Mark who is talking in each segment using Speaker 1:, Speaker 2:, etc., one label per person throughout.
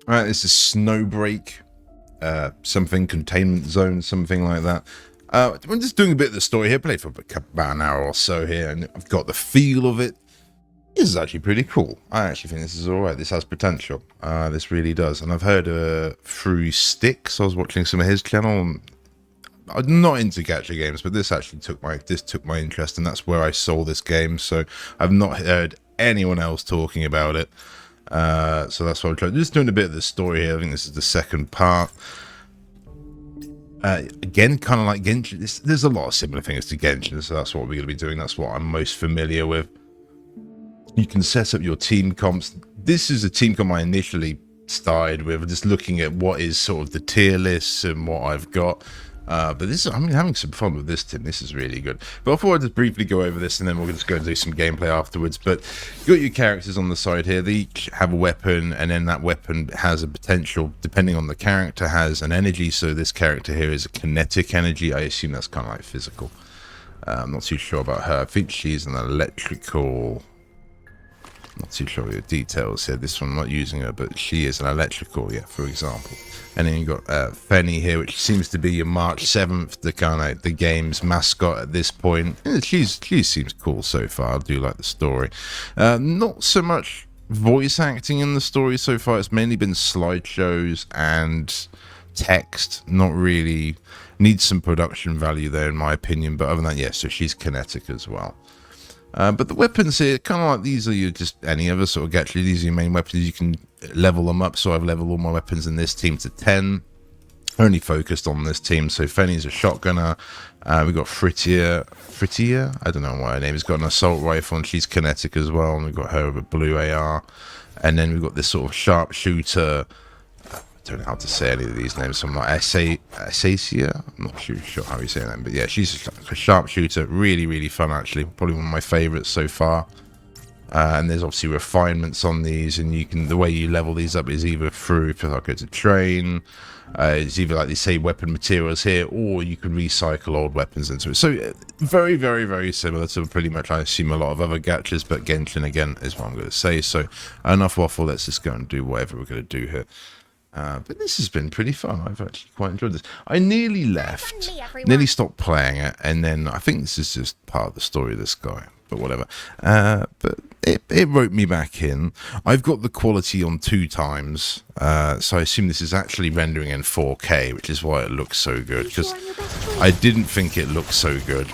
Speaker 1: Alright, this is Snowbreak, something, Containment Zone, something like that. I'm just doing a bit of the story here, played for about an hour or so here, and I've got the feel of it. This is actually pretty cool. I actually think this is alright. This has potential. This really does. And I've heard through Sticks, I was watching some of his channel, and I'm not into gacha games, but this actually took my interest, and that's where I saw this game. So I've not heard anyone else talking about it. So that's what I'm trying. Just doing a bit of the story here. I think this is the second part. Again, kind of like Genshin. There's a lot of similar things to Genshin, so that's what we're going to be doing. That's what I'm most familiar with. You can set up your team comps. This is a team comp I initially started with, just looking at what is sort of the tier lists and what I've got. But this, I'm having some fun with this, Tim. This is really good. But I thought I'd just briefly go over this, and then we'll just go and do some gameplay afterwards. But you've got your characters on the side here. They each have a weapon, and then that weapon has a potential, depending on the character, has an energy. So this character here is a kinetic energy. I assume that's kind of like physical. I'm not too sure about her. I think she's an electrical... Not too sure of the details here. This one, I'm not using her, but she is an electrical, yeah, for example. And then you've got Fenny here, which seems to be your March 7th, the kind of the game's mascot at this point. She seems cool so far. I do like the story. Not so much voice acting in the story so far. It's mainly been slideshows and text. Not really. Needs some production value there, in my opinion. But other than that, yeah, so she's kinetic as well. But the weapons here, kind of like these are you just any other sort of gacha. These are your main weapons. You can level them up. So I've leveled all my weapons in this team to 10. Only focused on this team. So Fenny's a shotgunner. We've got Frittier. I don't know what her name is. Got an assault rifle, and she's kinetic as well. And we've got her with a blue AR. And then we've got this sort of sharpshooter. I don't know how to say any of these names. I'm like Asasia. I'm not sure how you say that, but yeah, she's a sharpshooter. Really, really fun actually. Probably one of my favorites so far. And there's obviously refinements on these, and you can the way you level these up is either through if I go to train. It's either like they say weapon materials here, or you can recycle old weapons into it. So very, very, very similar to pretty much I assume a lot of other gachas, but Genshin again is what I'm going to say. So enough waffle. Let's just go and do whatever we're going to do here. But this has been pretty fun. I've actually quite enjoyed this. I nearly left, nearly stopped playing it, and then I think this is just part of the story of this guy, but whatever. But it wrote me back in. I've got the quality on 2 times, so I assume this is actually rendering in 4K, which is why it looks so good, because I didn't think it looked so good.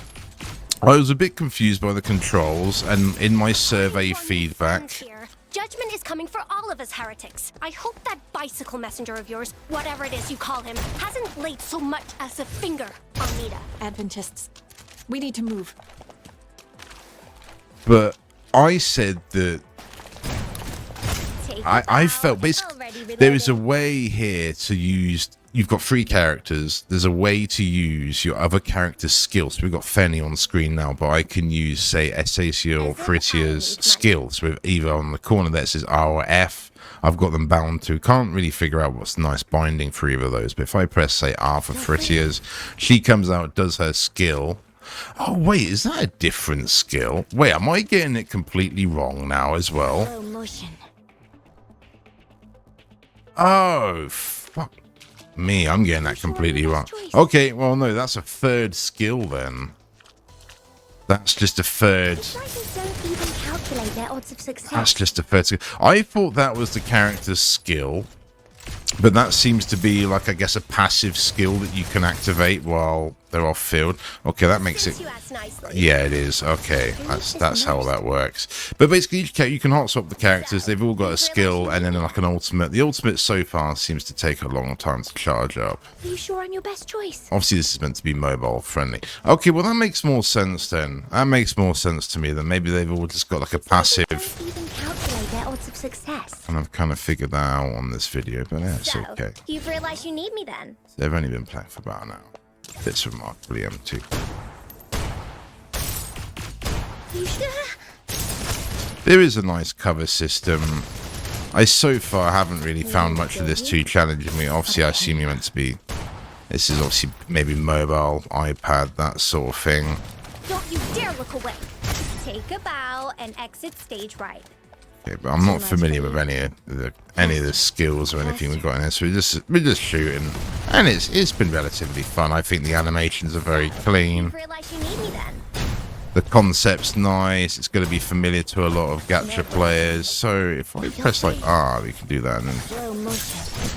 Speaker 1: I was a bit confused by the controls, and in my survey feedback...
Speaker 2: Judgment is coming for all of us heretics. I hope that bicycle messenger of yours, whatever it is you call him, hasn't laid so much as a finger on Nita.
Speaker 3: Adventists, we need to move.
Speaker 1: But I said that I felt basically there is a way here to use. You've got 3 characters. There's a way to use your other character's skills. So we've got Fenny on screen now, but I can use, say, Asasia or Frittier's skills with either on the corner that says R or F. I've got them bound to. Can't really figure out what's nice binding for either of those. But if I press, say, R for Frittier's, she comes out, does her skill. Oh, wait, is that a different skill? Wait, am I getting it completely wrong now as well? Oh, fuck me, I'm getting that completely wrong. Okay, well, no, that's a 3rd skill then. That's just a 3rd. That's just a 3rd skill. I thought that was the character's skill, but that seems to be like, I guess, a passive skill that you can activate while they're off field. Okay, that makes it... Yeah, it is. Okay, that's how that works. But basically, you can hot swap the characters. They've all got a skill and then like an ultimate. The ultimate so far seems to take a long time to charge up.
Speaker 2: Are you sure on your best choice?
Speaker 1: Obviously, this is meant to be mobile friendly. Okay, well, that makes more sense then. That makes more sense to me than maybe they've all just got like a passive... And I've kind of figured that out on this video, but yeah, it's okay.
Speaker 2: You've realized you need me then?
Speaker 1: They've only been playing for about an hour. It's remarkably empty. There is a nice cover system. I so far haven't really found much of this too challenging me. Obviously, I assume you're meant to be... This is obviously maybe mobile, iPad, that sort of thing.
Speaker 2: Don't you dare look away. Take a bow and exit stage right.
Speaker 1: Okay, but I'm not familiar with any of the skills or anything we've got in here, so we're just shooting, and it's been relatively fun. I think the animations are very clean.
Speaker 2: Realize you need me then.
Speaker 1: The concept's nice. It's going to be familiar to a lot of gacha players. So if I press like R, we can do that and then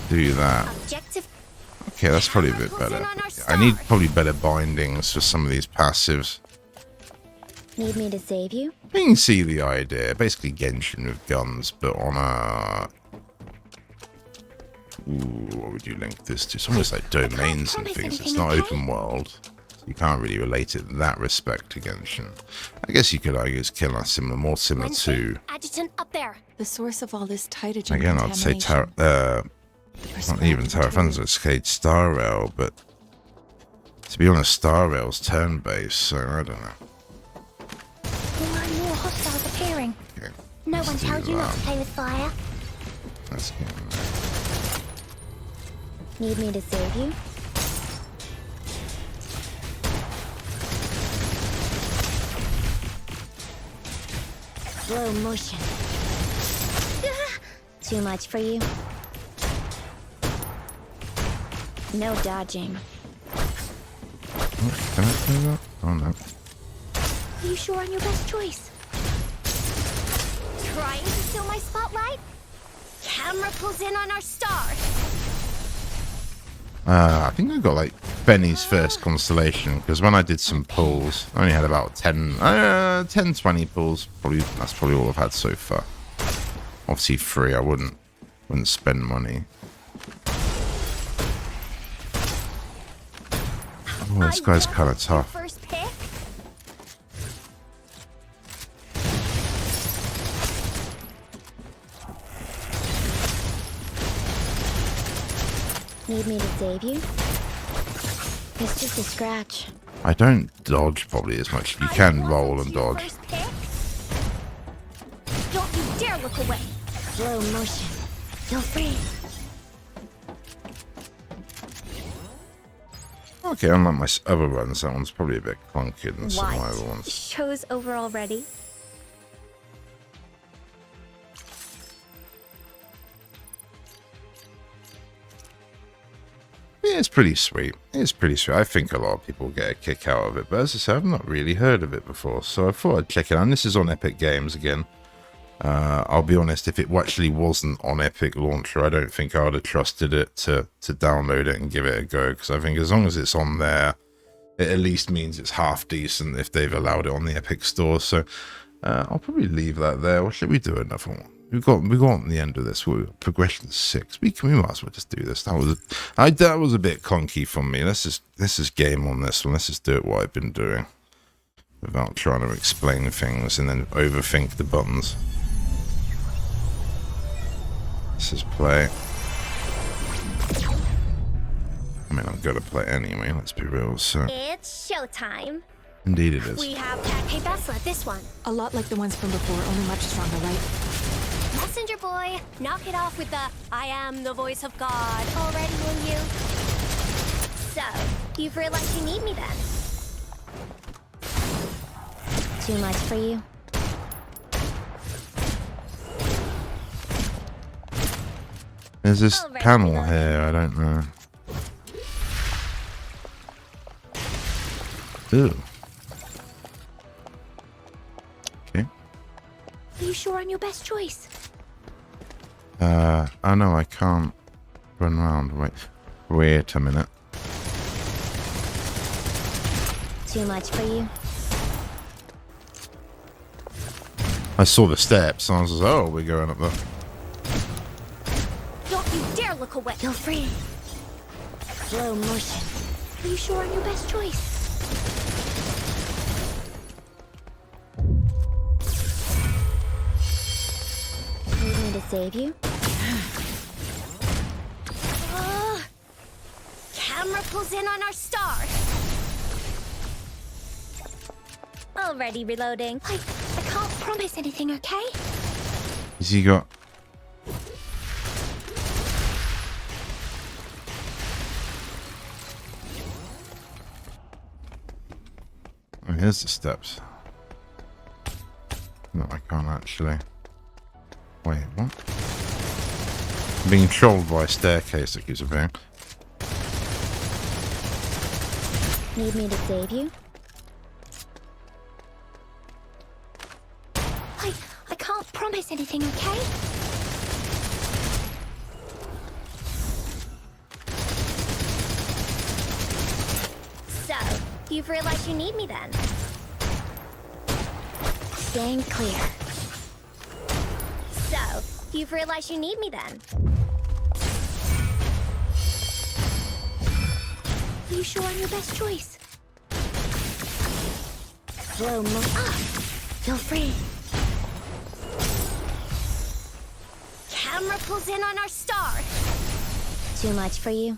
Speaker 1: do that.
Speaker 2: Objective.
Speaker 1: Okay, that's probably a bit better. I need probably better bindings for some of these passives.
Speaker 4: Need me to save you?
Speaker 1: You can see the idea. Basically Genshin with guns, but on a... Ooh, what would you link this to? It's almost like domains and things. It's not open world. So you can't really relate it in that respect to Genshin. I guess you could argue it's more similar to...
Speaker 2: Adjutant up there.
Speaker 3: The source of all this Titan
Speaker 1: Again, I'd say not even Tower Defense, I'd say Star Rail, but to be honest, Star Rail's turn-based, so I don't know.
Speaker 2: More and more hostiles appearing.
Speaker 1: Okay,
Speaker 2: No
Speaker 1: let's
Speaker 2: one
Speaker 1: do
Speaker 2: told you not
Speaker 1: that.
Speaker 2: to play with fire.
Speaker 1: Let's get in there.
Speaker 4: Need me to save you? Slow motion. Too much for you? No dodging.
Speaker 1: Oh, can I do that? Oh no.
Speaker 2: Are you sure on your best choice? Trying to steal my spotlight? Camera pulls in on our star.
Speaker 1: I think I got like Benny's first constellation, because when I did some pulls, I only had about 10, 20 pulls. That's probably all I've had so far. Obviously free, I wouldn't spend money. Oh, this guy's kind of tough.
Speaker 2: First pick.
Speaker 4: Need me to save you? It's just a scratch.
Speaker 1: I don't dodge probably as much. You can roll and dodge.
Speaker 2: First pick. Don't you dare look away.
Speaker 4: Slow motion. Feel free.
Speaker 1: Okay, unlike my other runs, that one's probably a bit clunkier than some of my other
Speaker 2: What?
Speaker 1: ones.
Speaker 2: Show's over already.
Speaker 1: Yeah, it's pretty sweet. It's pretty sweet. I think a lot of people get a kick out of it, but as I said, I've not really heard of it before, so I thought I'd check it out. And this is on Epic Games again. I'll be honest, if it actually wasn't on Epic Launcher, I don't think I would have trusted it to download it and give it a go, because I think as long as it's on there, it at least means it's half decent if they've allowed it on the Epic Store. So I'll probably leave that there. Or should we do another one? We got the end of this. We're progression 6. We might as well just do this. That was a bit clunky for me. Let's just game on this one. Let's just do it what I've been doing without trying to explain things and then overthink the buttons. Let's just play. I mean, I'm gonna play anyway. Let's be real. So
Speaker 2: It's showtime.
Speaker 1: indeed it is.
Speaker 2: We have Hey Basla, this one.
Speaker 3: A lot like the ones from before, only much stronger, right?
Speaker 2: Messenger boy, knock it off with the I am the voice of God already, will you? So, you've realized you need me then.
Speaker 4: Too much for you?
Speaker 1: There's this panel here. I don't know. Ooh. Okay.
Speaker 2: Are you sure on your best choice?
Speaker 1: Oh no, I can't run around. Wait a minute.
Speaker 4: Too much for you?
Speaker 1: I saw the steps, and I was like, oh, we're going up there.
Speaker 2: Don't you dare look away.
Speaker 4: Feel free. Slow motion.
Speaker 2: Are you sure on your best choice?
Speaker 4: Need me to save you?
Speaker 2: Camera pulls in on our star. Already reloading. I can't promise anything, okay?
Speaker 1: Has he got... Oh, here's the steps. No, I can't actually. Wait, what? I'm being trolled by a staircase that keeps appearing.
Speaker 4: Need me to save you?
Speaker 2: I can't promise anything, okay? So, you've realized you need me then?
Speaker 4: Staying clear.
Speaker 2: So, you've realized you need me then? You sure I'm your best choice?
Speaker 4: Slow mo. Feel free.
Speaker 2: Camera pulls in on our star.
Speaker 4: Too much for you?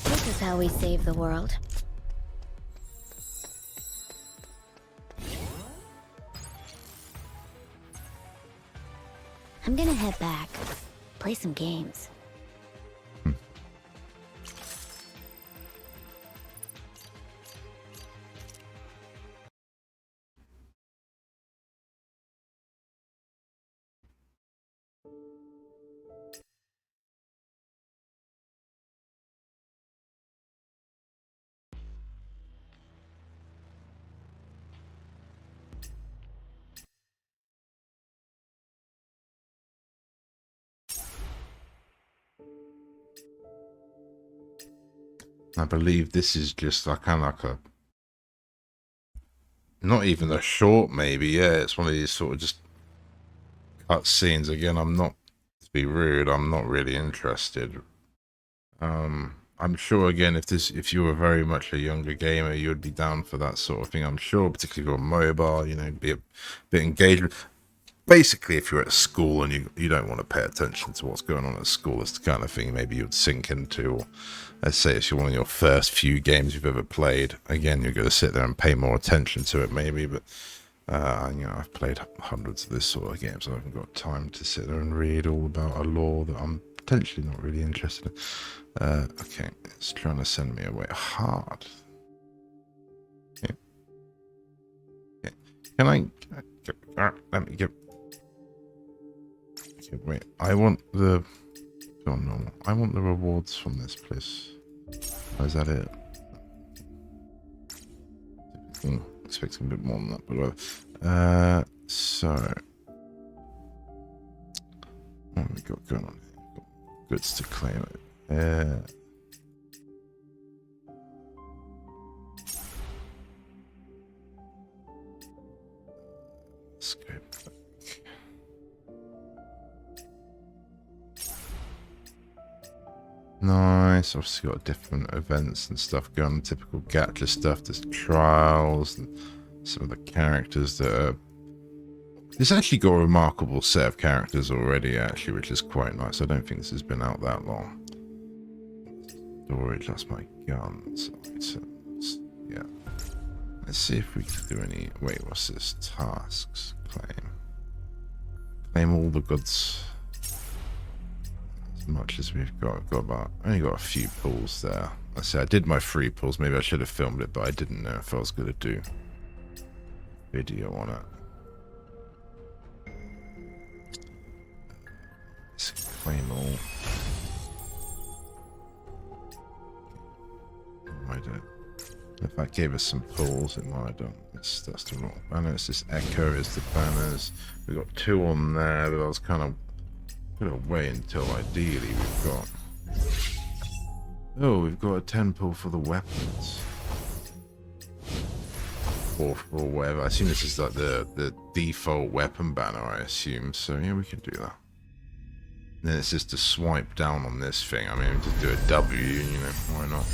Speaker 4: This is how we save the world. I'm gonna head back. Play some games.
Speaker 1: I believe this is just like kind of like a, not even a short, maybe. Yeah, it's one of these sort of just cut scenes. Again, I'm not, to be rude, I'm not really interested. I'm sure again, if you were very much a younger gamer, you would be down for that sort of thing. I'm sure, particularly if you're mobile, you know, be a bit engaged. Basically, if you're at school and you don't want to pay attention to what's going on at school, it's the kind of thing maybe you'd sink into. Or let's say it's one of your first few games you've ever played. Again, you're going to sit there and pay more attention to it maybe. But, you know, I've played hundreds of this sort of games. So I haven't got time to sit there and read all about a lore that I'm potentially not really interested in. Okay, it's trying to send me away hard. Okay. Okay. Can I let me get... Okay, wait, I want the... Oh, no. I want the rewards from this place. Oh, is that it? Expecting a bit more than that, but whatever. So... What have we got going on here? Got goods to claim it. Let's go back. Nice. Obviously got different events and stuff going on. Typical gacha stuff. There's trials and some of the characters that are... It's actually got a remarkable set of characters already, actually, which is quite nice. I don't think this has been out that long. Storage, that's my guns. Items. Yeah. Let's see if we can do any... Wait, what's this? Tasks. Claim. Claim all the goods. As much as we've got. I've got about... only got a few pulls there. I say I did my free pulls. Maybe I should have filmed it, but I didn't know if I was going to do video on it. Let's claim all. I don't. If I gave us some pulls, it might have done. That's the wrong banner. It's this Echo is the banners. We've got 2 on there, but I was kind of gonna wait until ideally we've got. Oh, we've got a 10 pull for the weapons. Or whatever. I assume this is like the default weapon banner, I assume. So yeah, we can do that. And then it's just to swipe down on this thing. I mean, just do a W, you know, why not?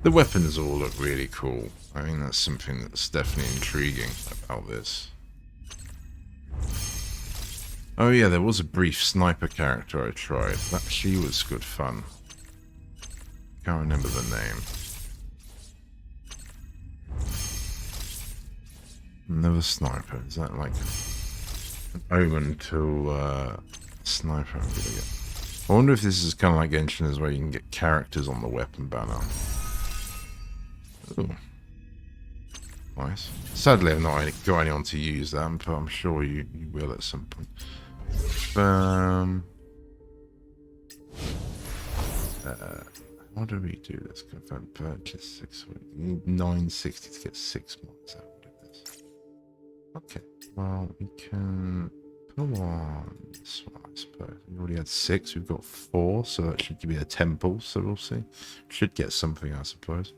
Speaker 1: The weapons all look really cool. I mean, that's something that's definitely intriguing about this. Oh yeah, there was a brief sniper character I tried. That she was good fun. Can't remember the name. Another sniper. Is that like an omen to sniper I'm gonna get? I wonder if this is kind of like Genshin, is where you can get characters on the weapon banner. Ooh. Nice. Sadly, I've not got anyone to use that, but I'm sure you will at some point. How do we do this? Confirm purchase 6 weeks. You need 960 to get 6 months out of this. Okay, well, we can pull on this one, I suppose. We already had 6, we've got 4, so that should give me a temple, so we'll see. Should get something, I suppose.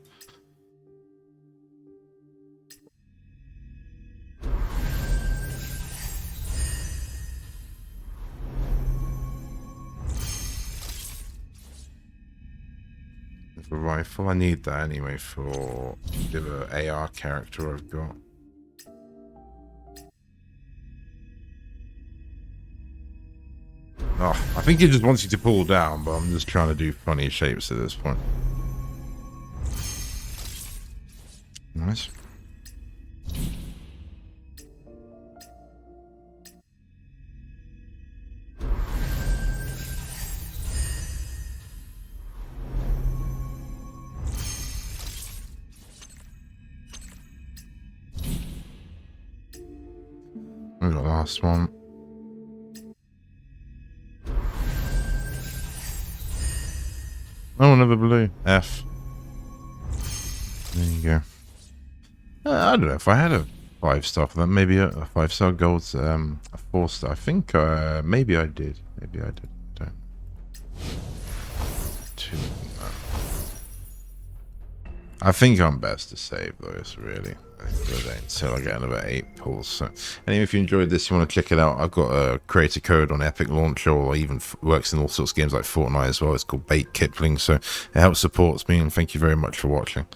Speaker 1: A rifle, I need that anyway for the AR character I've got. Oh, I think it just wants you to pull down, but I'm just trying to do funny shapes at this point. Nice. And the last one. Oh, another blue. F. There you go. I don't know if I had a 5-star for that. Maybe a 5-star gold, a 4-star. I think maybe I did. Maybe I did. Don't. 2. I think I'm best to save those, really. Until I get another 8 pulls. So, anyway, if you enjoyed this, you want to check it out, I've got a creator code on Epic Launcher, or even works in all sorts of games like Fortnite as well. It's called BakedKipling, so it helps supports me, and thank you very much for watching.